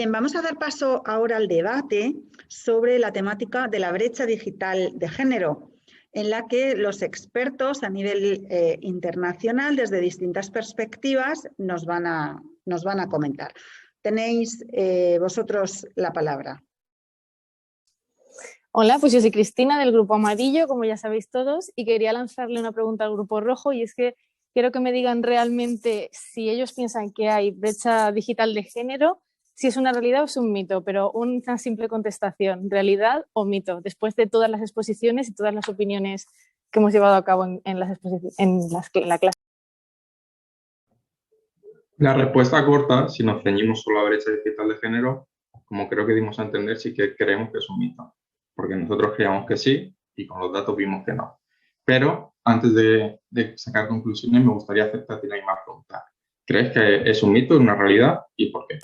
Bien, vamos a dar paso ahora al debate sobre la temática de la brecha digital de género, en la que los expertos a nivel internacional, desde distintas perspectivas, nos van a comentar. Tenéis vosotros la palabra. Hola, pues yo soy Cristina del Grupo Amarillo, como ya sabéis todos, y quería lanzarle una pregunta al Grupo Rojo, y es que quiero que me digan realmente si ellos piensan que hay brecha digital de género, si es una realidad o es un mito, pero una simple contestación, ¿realidad o mito? Después de todas las exposiciones y todas las opiniones que hemos llevado a cabo en la clase. La respuesta corta, si nos ceñimos solo a la brecha digital de género, como creo que dimos a entender, sí que creemos que es un mito, porque nosotros creíamos que sí y con los datos vimos que no. Pero antes de sacar conclusiones, me gustaría hacerte a ti la misma pregunta. ¿Crees que es un mito, una realidad y por qué?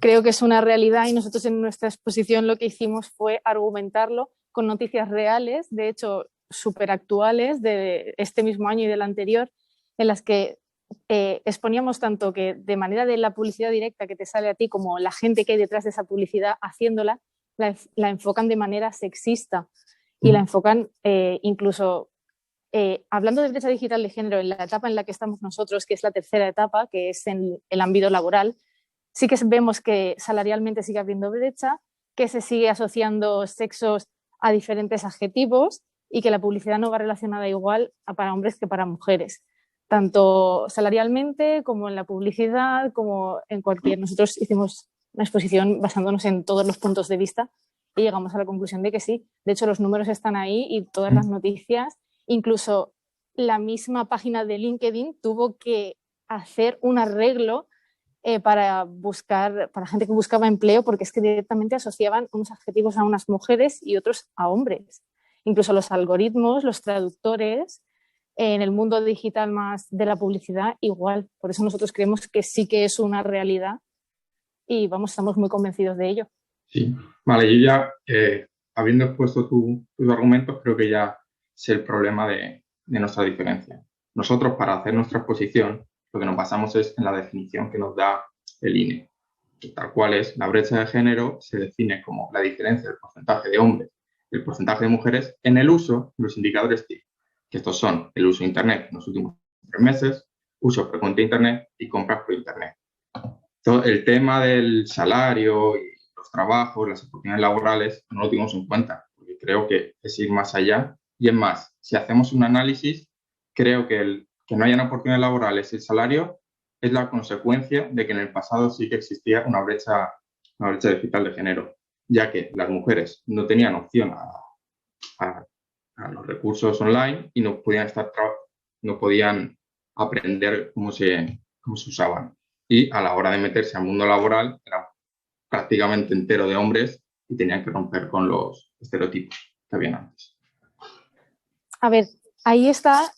Creo que es una realidad y nosotros en nuestra exposición lo que hicimos fue argumentarlo con noticias reales, de hecho súper actuales, de este mismo año y del anterior, en las que exponíamos tanto que de manera de la publicidad directa que te sale a ti como la gente que hay detrás de esa publicidad haciéndola, la enfocan de manera sexista y la enfocan incluso hablando de brecha digital de género en la etapa en la que estamos nosotros, que es la tercera etapa, que es en el ámbito laboral. Sí que vemos que salarialmente sigue habiendo brecha, que se sigue asociando sexos a diferentes adjetivos y que la publicidad no va relacionada igual para hombres que para mujeres, tanto salarialmente como en la publicidad, como en cualquier. Nosotros hicimos una exposición basándonos en todos los puntos de vista y llegamos a la conclusión de que sí. De hecho, los números están ahí y todas las noticias, incluso la misma página de LinkedIn tuvo que hacer un arreglo para gente que buscaba empleo, porque es que directamente asociaban unos adjetivos a unas mujeres y otros a hombres. Incluso los algoritmos, los traductores, en el mundo digital más de la publicidad, igual. Por eso nosotros creemos que sí que es una realidad y estamos muy convencidos de ello. Sí, vale, yo ya, habiendo expuesto tus argumentos, creo que ya sé el problema de nuestra diferencia. Nosotros, para hacer nuestra exposición, lo que nos basamos es en la definición que nos da el INE. Tal cual es, la brecha de género se define como la diferencia del porcentaje de hombres y el porcentaje de mujeres en el uso de los indicadores TIC, que estos son el uso de Internet en los últimos 3 meses, uso frecuente de Internet y compras por Internet. Todo el tema del salario y los trabajos, las oportunidades laborales, no lo tuvimos en cuenta, porque creo que es ir más allá. Y es más, si hacemos un análisis, creo que que no hayan oportunidades laborales y el salario es la consecuencia de que en el pasado sí que existía una brecha digital de género, ya que las mujeres no tenían opción a los recursos online y no podían aprender cómo se usaban. Y a la hora de meterse al mundo laboral era prácticamente entero de hombres y tenían que romper con los estereotipos que habían antes. A ver, ahí está,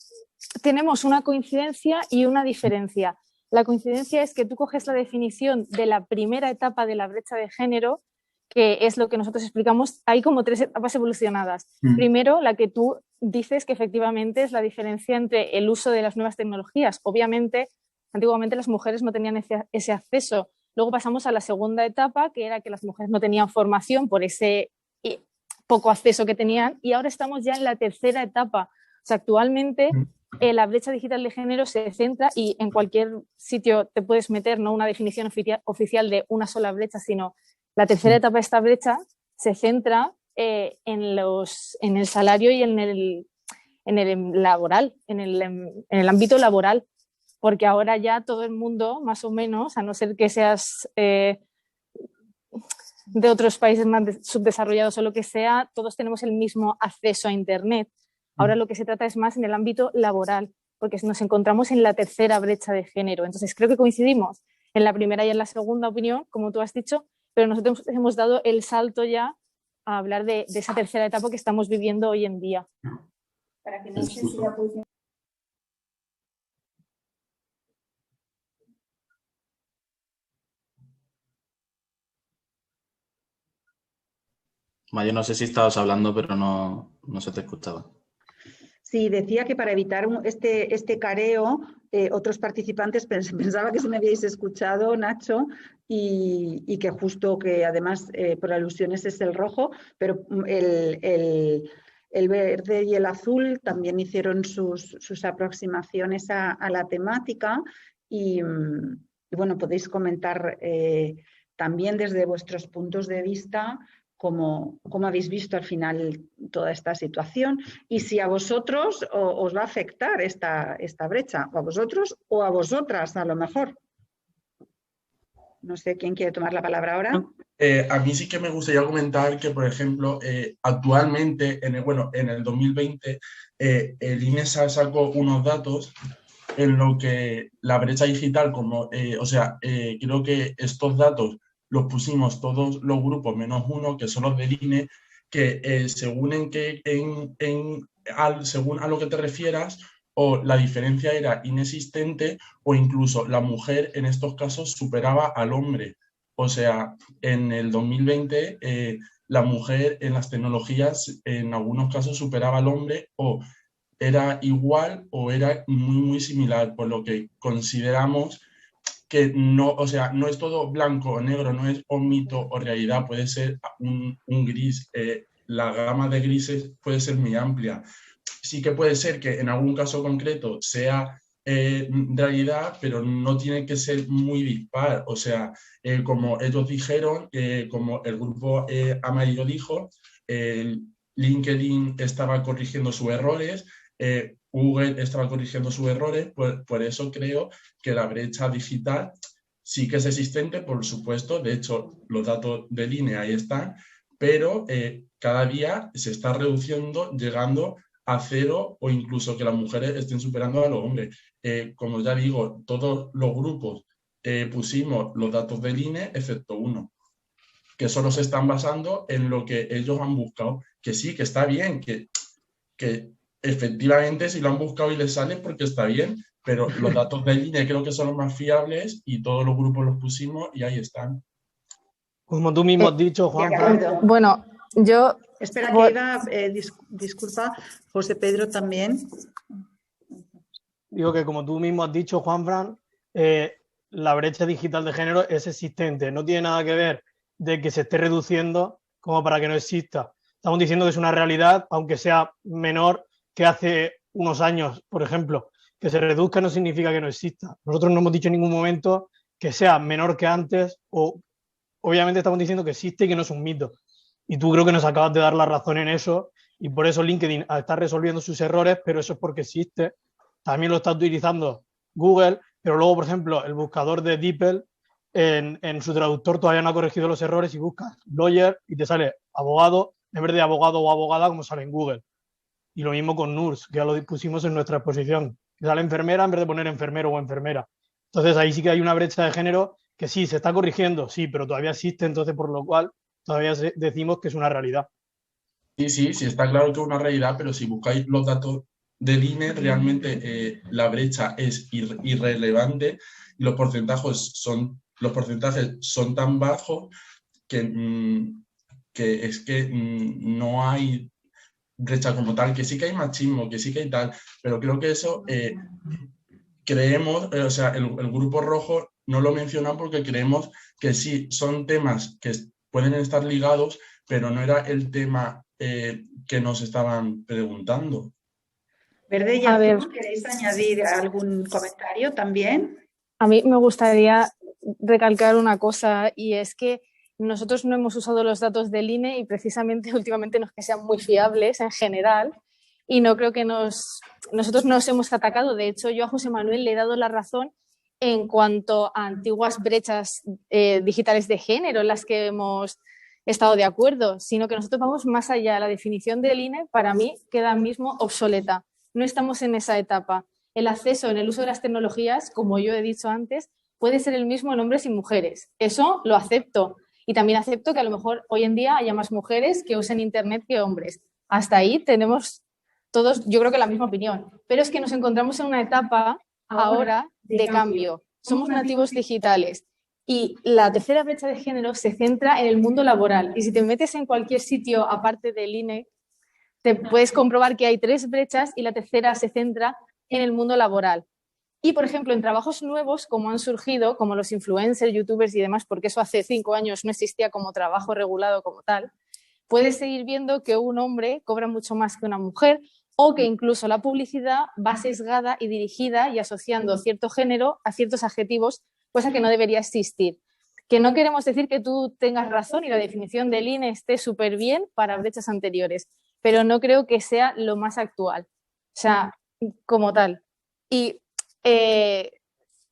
tenemos una coincidencia y una diferencia. La coincidencia es que tú coges la definición de la primera etapa de la brecha de género, que es lo que nosotros explicamos. Hay como 3 etapas evolucionadas. Primero, la que tú dices que efectivamente es la diferencia entre el uso de las nuevas tecnologías. Obviamente, antiguamente las mujeres no tenían ese acceso. Luego pasamos a la segunda etapa, que era que las mujeres no tenían formación por ese poco acceso que tenían, y ahora estamos ya en la tercera etapa. O sea, actualmente la brecha digital de género se centra, y en cualquier sitio te puedes meter, no una definición oficial de una sola brecha, sino la tercera etapa de esta brecha se centra en el salario y en el laboral, en el ámbito laboral, porque ahora ya todo el mundo, más o menos, a no ser que seas de otros países más subdesarrollados o lo que sea, todos tenemos el mismo acceso a Internet. Ahora lo que se trata es más en el ámbito laboral, porque nos encontramos en la tercera brecha de género. Entonces creo que coincidimos en la primera y en la segunda opinión, como tú has dicho, pero nosotros hemos dado el salto ya a hablar de esa tercera etapa que estamos viviendo hoy en día. Para que no sé si la posición... Yo no sé si estabas hablando, pero no se te escuchaba. Sí, decía que para evitar este careo, otros participantes, pensaba que si me habíais escuchado, Nacho, y que justo que además por alusiones es el rojo, pero el verde y el azul también hicieron sus aproximaciones a la temática y bueno, podéis comentar también desde vuestros puntos de vista cómo habéis visto al final toda esta situación y si a vosotros os va a afectar esta brecha, o a vosotros o a vosotras a lo mejor. No sé quién quiere tomar la palabra ahora. A mí sí que me gustaría comentar que, por ejemplo, actualmente, en el 2020, el INE sacó unos datos en lo que la brecha digital, creo que estos datos los pusimos todos los grupos menos uno, que son los del INE, que según a lo que te refieras, o la diferencia era inexistente o incluso la mujer en estos casos superaba al hombre. O sea, en el 2020 la mujer en las tecnologías en algunos casos superaba al hombre o era igual o era muy, muy similar, por lo que consideramos que no, o sea, no es todo blanco o negro, no es o mito o realidad, puede ser un gris. La gama de grises puede ser muy amplia. Sí que puede ser que en algún caso concreto sea realidad, pero no tiene que ser muy dispar. O sea, como ellos dijeron, como el grupo amarillo dijo, LinkedIn estaba corrigiendo sus errores, Google estaba corrigiendo sus errores, por eso creo que la brecha digital sí que es existente, por supuesto. De hecho, los datos del INE ahí están, pero cada día se está reduciendo, llegando a cero o incluso que las mujeres estén superando a los hombres. Como ya digo, todos los grupos pusimos los datos del INE, excepto uno, que solo se están basando en lo que ellos han buscado, que sí, que está bien, que efectivamente si lo han buscado y les sale porque está bien, pero los datos del INE creo que son los más fiables y todos los grupos los pusimos y ahí están. Como tú mismo has dicho, Juan. Bueno, yo... Espera, que iba, disculpa, José Pedro también. Digo que como tú mismo has dicho, Juanfran, la brecha digital de género es existente. No tiene nada que ver de que se esté reduciendo como para que no exista. Estamos diciendo que es una realidad, aunque sea menor que hace unos años, por ejemplo. Que se reduzca no significa que no exista. Nosotros no hemos dicho en ningún momento que sea menor que antes, o obviamente estamos diciendo que existe y que no es un mito. Y tú creo que nos acabas de dar la razón en eso, y por eso LinkedIn está resolviendo sus errores, pero eso es porque existe. También lo está utilizando Google, pero luego, por ejemplo, el buscador de DeepL en su traductor todavía no ha corregido los errores y buscas lawyer y te sale abogado en vez de abogado o abogada como sale en Google. Y lo mismo con nurse, que ya lo pusimos en nuestra exposición, que sale enfermera en vez de poner enfermero o enfermera. Entonces ahí sí que hay una brecha de género que sí, se está corrigiendo, sí, pero todavía existe, entonces por lo cual todavía decimos que es una realidad. Sí, está claro que es una realidad, pero si buscáis los datos del INE, realmente la brecha es irrelevante y los porcentajes son tan bajos que es que no hay brecha como tal, que sí que hay machismo, que sí que hay tal, pero creo que eso creemos, o sea, el grupo rojo no lo menciona porque creemos que sí, son temas que pueden estar ligados, pero no era el tema que nos estaban preguntando. Verde y azul, ¿queréis añadir algún comentario también? A mí me gustaría recalcar una cosa, y es que nosotros no hemos usado los datos del INE y precisamente últimamente no es que sean muy fiables en general, y no creo que nosotros nos hemos atacado. De hecho, yo a José Manuel le he dado la razón en cuanto a antiguas brechas digitales de género en las que hemos estado de acuerdo, sino que nosotros vamos más allá. La definición del INE para mí queda mismo obsoleta. No estamos en esa etapa. El acceso en el uso de las tecnologías, como yo he dicho antes, puede ser el mismo en hombres y mujeres. Eso lo acepto. Y también acepto que a lo mejor hoy en día haya más mujeres que usen Internet que hombres. Hasta ahí tenemos todos, yo creo que la misma opinión. Pero es que nos encontramos en una etapa ahora de cambio. Somos nativos digitales. Y la tercera brecha de género se centra en el mundo laboral. Y si te metes en cualquier sitio aparte del INE, te puedes comprobar que hay 3 brechas y la tercera se centra en el mundo laboral. Y, por ejemplo, en trabajos nuevos, como han surgido, como los influencers, youtubers y demás, porque eso hace 5 años no existía como trabajo regulado como tal, puedes seguir viendo que un hombre cobra mucho más que una mujer o que incluso la publicidad va sesgada y dirigida y asociando cierto género a ciertos adjetivos, cosa que no debería existir. Que no queremos decir que tú tengas razón y la definición del INE esté súper bien para brechas anteriores, pero no creo que sea lo más actual, o sea, como tal. Y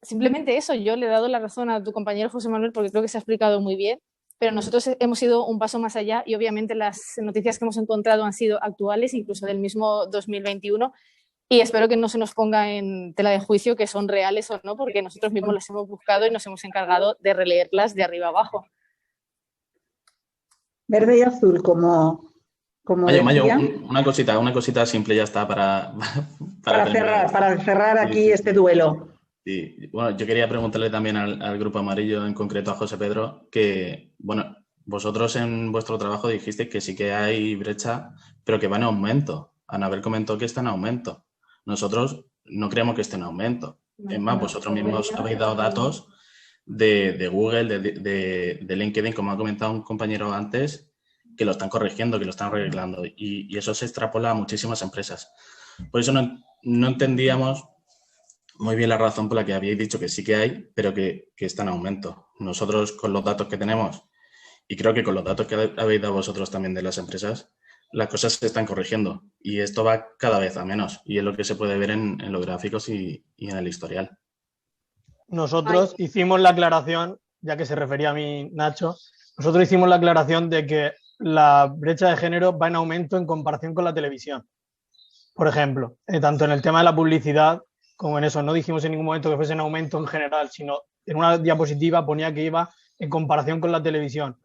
simplemente eso, yo le he dado la razón a tu compañero José Manuel porque creo que se ha explicado muy bien, pero nosotros hemos ido un paso más allá y obviamente las noticias que hemos encontrado han sido actuales, incluso del mismo 2021, y espero que no se nos ponga en tela de juicio que son reales o no, porque nosotros mismos las hemos buscado y nos hemos encargado de releerlas de arriba abajo. Verde y azul, como Mayo, decía, una cosita simple ya está para cerrar aquí este duelo. Sí. Bueno, yo quería preguntarle también al Grupo Amarillo, en concreto a José Pedro, que, bueno, vosotros en vuestro trabajo dijisteis que sí que hay brecha, pero que va en aumento. Anabel comentó que está en aumento. Nosotros no creemos que esté en aumento. Es más, vosotros mismos habéis dado datos de Google, de LinkedIn, como ha comentado un compañero antes, que lo están corrigiendo, que lo están arreglando. Y eso se extrapola a muchísimas empresas. Por eso no entendíamos muy bien la razón por la que habéis dicho que sí que hay, pero que está en aumento. Nosotros, con los datos que tenemos, y creo que con los datos que habéis dado vosotros también de las empresas, las cosas se están corrigiendo y esto va cada vez a menos. Y es lo que se puede ver en los gráficos y en el historial. Nosotros hicimos la aclaración, ya que se refería a mí Nacho, nosotros hicimos la aclaración de que la brecha de género va en aumento en comparación con la televisión. Por ejemplo, tanto en el tema de la publicidad como en eso. No dijimos en ningún momento que fuese en aumento en general, sino en una diapositiva ponía que iba en comparación con la televisión.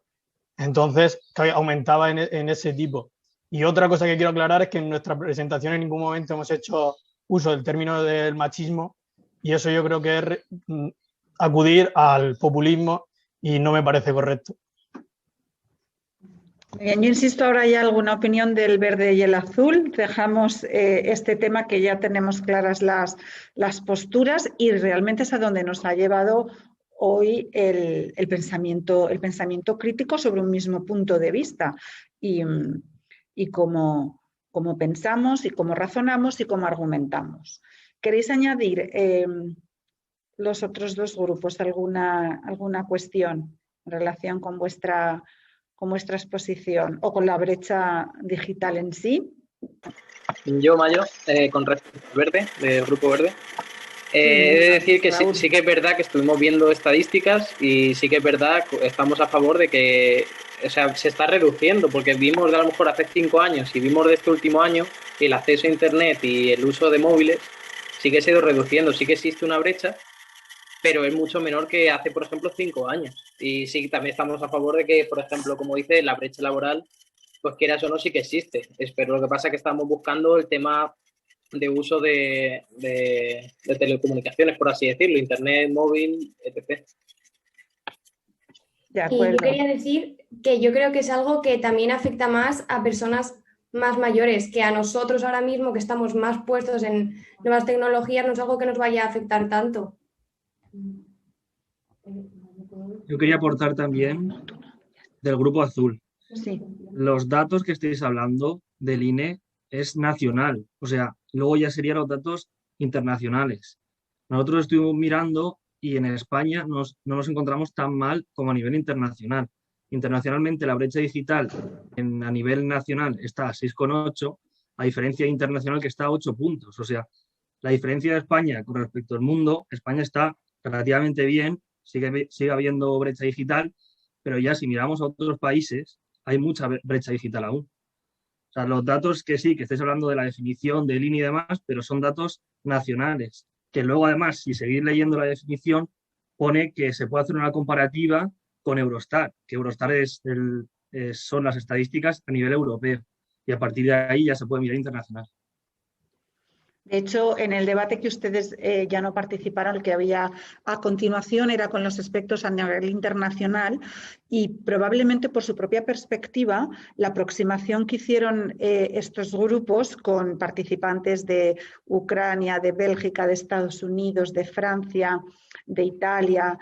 Entonces, que aumentaba en ese tipo. Y otra cosa que quiero aclarar es que en nuestra presentación en ningún momento hemos hecho uso del término del machismo y eso yo creo que es acudir al populismo y no me parece correcto. Bien, yo insisto, ahora hay alguna opinión del verde y el azul. Dejamos este tema que ya tenemos claras las posturas y realmente es a donde nos ha llevado hoy el pensamiento crítico sobre un mismo punto de vista y cómo pensamos y cómo razonamos y cómo argumentamos. ¿Queréis añadir los otros dos grupos alguna cuestión en relación con vuestra exposición o con la brecha digital en sí? Yo, Mayo, con respecto al verde, del grupo verde, he de decir que sí que es verdad que estuvimos viendo estadísticas y sí que es verdad, estamos a favor de que, o sea, se está reduciendo, porque vimos de a lo mejor hace 5 años y vimos de este último año el acceso a Internet y el uso de móviles sí que se ha ido reduciendo, sí que existe una brecha, pero es mucho menor que hace, por ejemplo, 5 años. Y sí, también estamos a favor de que, por ejemplo, como dice, la brecha laboral, pues quieras o no, sí que existe. Pero lo que pasa es que estamos buscando el tema de uso de telecomunicaciones, por así decirlo, internet, móvil, etc. Y yo quería decir que yo creo que es algo que también afecta más a personas más mayores, que a nosotros ahora mismo, que estamos más puestos en nuevas tecnologías, no es algo que nos vaya a afectar tanto. Yo quería aportar también del grupo azul. Sí. Los datos que estáis hablando del INE es nacional, o sea, luego ya serían los datos internacionales. Nosotros estuvimos mirando y en España no nos encontramos tan mal como a nivel internacional. Internacionalmente la brecha digital a nivel nacional está a 6,8, a diferencia internacional que está a 8 puntos. O sea, la diferencia de España con respecto al mundo, España está relativamente bien, sigue habiendo brecha digital, pero ya si miramos a otros países, hay mucha brecha digital aún. O sea, los datos que sí, que estáis hablando de la definición del INE y demás, pero son datos nacionales, que luego además, si seguís leyendo la definición, pone que se puede hacer una comparativa con Eurostat, que Eurostat son las estadísticas a nivel europeo, y a partir de ahí ya se puede mirar internacional. De hecho, en el debate que ustedes ya no participaron, el que había a continuación era con los aspectos a nivel internacional y probablemente por su propia perspectiva, la aproximación que hicieron estos grupos con participantes de Ucrania, de Bélgica, de Estados Unidos, de Francia, de Italia,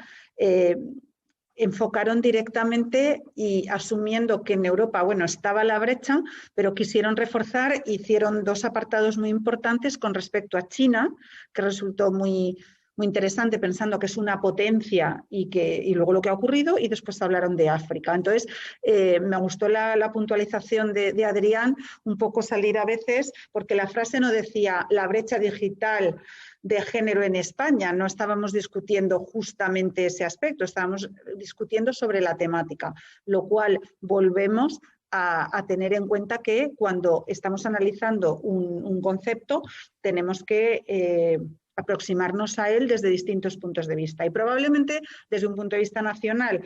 enfocaron directamente y asumiendo que en Europa, bueno, estaba la brecha, pero quisieron reforzar, hicieron dos apartados muy importantes con respecto a China, que resultó muy interesante pensando que es una potencia y luego lo que ha ocurrido, y después hablaron de África. Entonces, me gustó la puntualización de Adrián, un poco salir a veces, porque la frase no decía la brecha digital de género en España, no estábamos discutiendo justamente ese aspecto, estábamos discutiendo sobre la temática, lo cual volvemos a tener en cuenta que cuando estamos analizando un concepto tenemos que aproximarnos a él desde distintos puntos de vista y probablemente desde un punto de vista nacional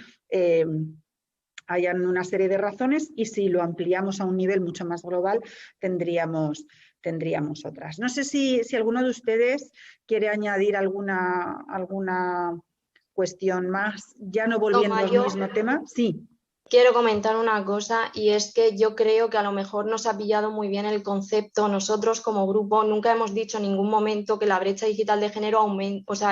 hayan una serie de razones y si lo ampliamos a un nivel mucho más global tendríamos otras. No sé si alguno de ustedes quiere añadir alguna cuestión más, ya no volviendo al mismo tema. Sí. Quiero comentar una cosa y es que yo creo que a lo mejor nos ha pillado muy bien el concepto. Nosotros como grupo nunca hemos dicho en ningún momento que la brecha digital de género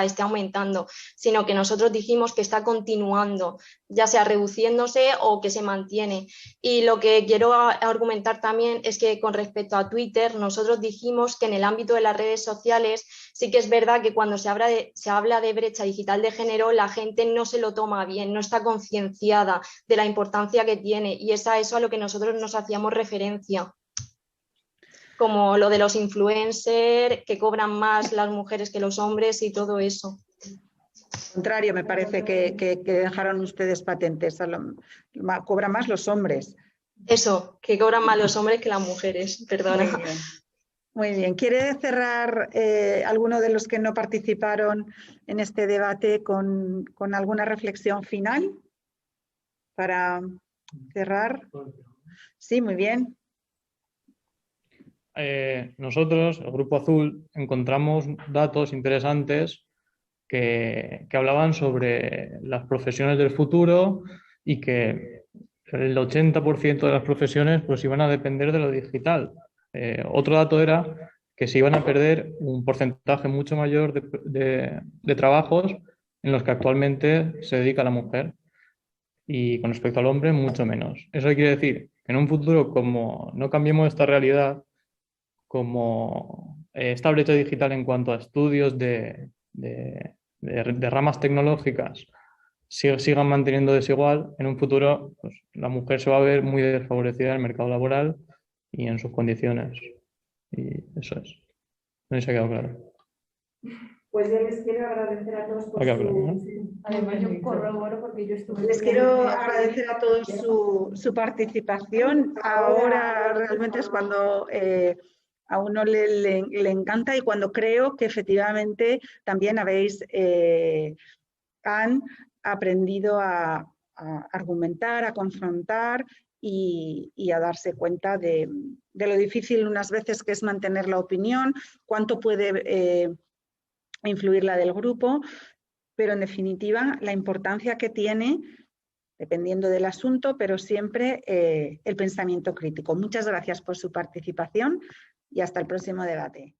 esté aumentando, sino que nosotros dijimos que está continuando, ya sea reduciéndose o que se mantiene. Y lo que quiero argumentar también es que con respecto a Twitter, nosotros dijimos que en el ámbito de las redes sociales sí que es verdad que cuando se habla de brecha digital de género, la gente no se lo toma bien, no está concienciada de la importancia que tiene y es a eso a lo que nosotros nos hacíamos referencia, como lo de los influencers, que cobran más las mujeres que los hombres y todo eso. Al contrario, me parece que dejaron ustedes patentes, cobran más los hombres. Eso, que cobran más los hombres que las mujeres, perdona. Muy bien. ¿Quiere cerrar alguno de los que no participaron en este debate con alguna reflexión final? Para cerrar. Sí, muy bien. Nosotros, el Grupo Azul, encontramos datos interesantes que hablaban sobre las profesiones del futuro y que el 80% de las profesiones pues, iban a depender de lo digital. Otro dato era que se iban a perder un porcentaje mucho mayor de trabajos en los que actualmente se dedica la mujer. Y con respecto al hombre, mucho menos. Eso quiere decir que en un futuro, como no cambiemos esta realidad, como esta brecha digital en cuanto a estudios de ramas tecnológicas sigan manteniendo desigual, en un futuro pues, la mujer se va a ver muy desfavorecida en el mercado laboral y en sus condiciones. Y eso es. No sé si ha quedado claro. Pues yo les quiero agradecer a todos por Además, yo corroboro porque yo estuve... Les quiero agradecer a todos su participación. Ahora realmente es cuando a uno le encanta y cuando creo que efectivamente también han aprendido a argumentar, a confrontar y a darse cuenta de lo difícil unas veces que es mantener la opinión, cuánto puede influir la del grupo, pero en definitiva la importancia que tiene, dependiendo del asunto, pero siempre el pensamiento crítico. Muchas gracias por su participación y hasta el próximo debate.